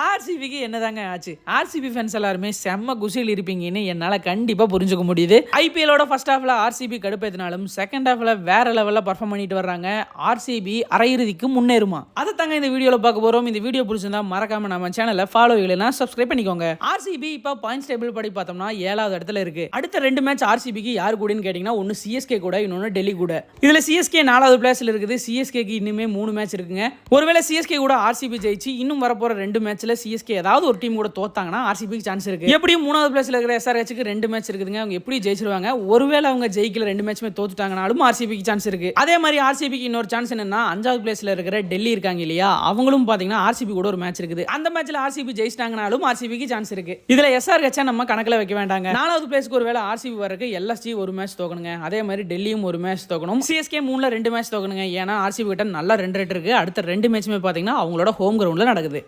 ஆர்சிபிக்கு என்னதாங்க ஆச்சு? RCB fans எல்லாருமே செம்ம குஷியில் இருப்பீங்கன்னு என்னால் கண்டிப்பாக புரிஞ்சுக்க முடியுது. ஐபிஎலோட ஃபர்ஸ்ட் ஹாஃப்ல ஆர்சிபி கடுப்பேத்தினாலும் செகண்ட் ஹாஃப்ல வேற லெவலில் பர்ஃபார்ம் பண்ணிட்டு வர்றாங்க. ஆர்சிபி அரையிறுதிக்கு முன்னேறுமா? அதை தாங்க இந்த வீடியோவில் பார்க்க போகிறோம். இந்த வீடியோ பிடிச்சிருந்தா மறக்காம நம்ம சேனலை ஃபாலோ இல்லைன்னா சப்ஸ்கிரைப் பண்ணிக்கோங்க. ஆர்சிபி இப்போ பாயிண்ட்ஸ் டேபிள் படி பார்த்தோம்னா 7வது இடத்துல இருக்கு. அடுத்த 2 மேட்ச் ஆர்சிபிக்கு யார் கூடன்னு கேட்டிங்கன்னா ஒன்று சிஎஸ்கே கூட, இன்னொன்று டெல்லி கூட. இதில் சிஎஸ்கே 4வது பிளேஸ்ல இருக்குது. சிஎஸ்கேக்கு இன்னுமே 3 மேட்ச் இருக்குங்க. ஒருவேளை சிஎஸ்கே கூட ஆர்சிபி ஜெயிச்சு இன்னும் வரப்போற 2 மேட்ச்ல சிஎஸ்கே ஏதாவது ஒரு டீம் கூட தோத்தாங்கன்னா ஆர்சிபிக்கு சான்ஸ் இருக்கு. எப்படியும் 3வது பிளேஸ்ல இருக்கிற எஸ்ஆர்ஹெச்க்கு 2 மேட்ச் இருக்குதுங்க. அவங்க எப்படி ஜெயிச்சிருவாங்க? ஒருவேளை அவங்க ஜெயிக்கல 2 மேட்ச்மே தோத்துட்டாங்கனாலும் ஆர்சிபிக்கு சான்ஸ் இருக்கு. அதே மாதிரி ஆர்சிபிக்கு இன்னொரு சான்ஸ் என்னன்னா 5வது பிளேஸ்ல இருக்கிற டெல்லி இருக்காங்க இல்லையா, அவங்களும் பாத்தீங்கன்னா ஆர்சிபி கூட ஒரு மேட்ச் இருக்குது. அந்த மேட்ச்ல ஆர்சிபி ஜெயிச்சிட்டாங்கனாலும் ஆர்சிபிக்கு சான்ஸ் இருக்கு. இதுல எஸ்ஆர்ஹெச் நம்ம கணக்குல வைக்க வேண்டாங்க. 4வது பிளேஸ்க்கு ஒருவேளை ஆர்சிபி வரக்கு எல்எஸ்ஜி ஒரு மேட்ச் தோக்கணுங்க. அதே மாதிரி டெல்லியும் ஒரு மேட்ச் தோக்கணும். சிஎஸ்கே 3ல 2 மேட்ச் தோக்கணுங்க. ஏன்னா ஆர்சிபி கிட்ட நல்ல 2 ரேட் இருக்கு. அடுத்த 2 மேட்ச்மே பாத்தீங்கன்னா அவங்களோட ஹோம் கிரவுண்ட்ல நடக்குது.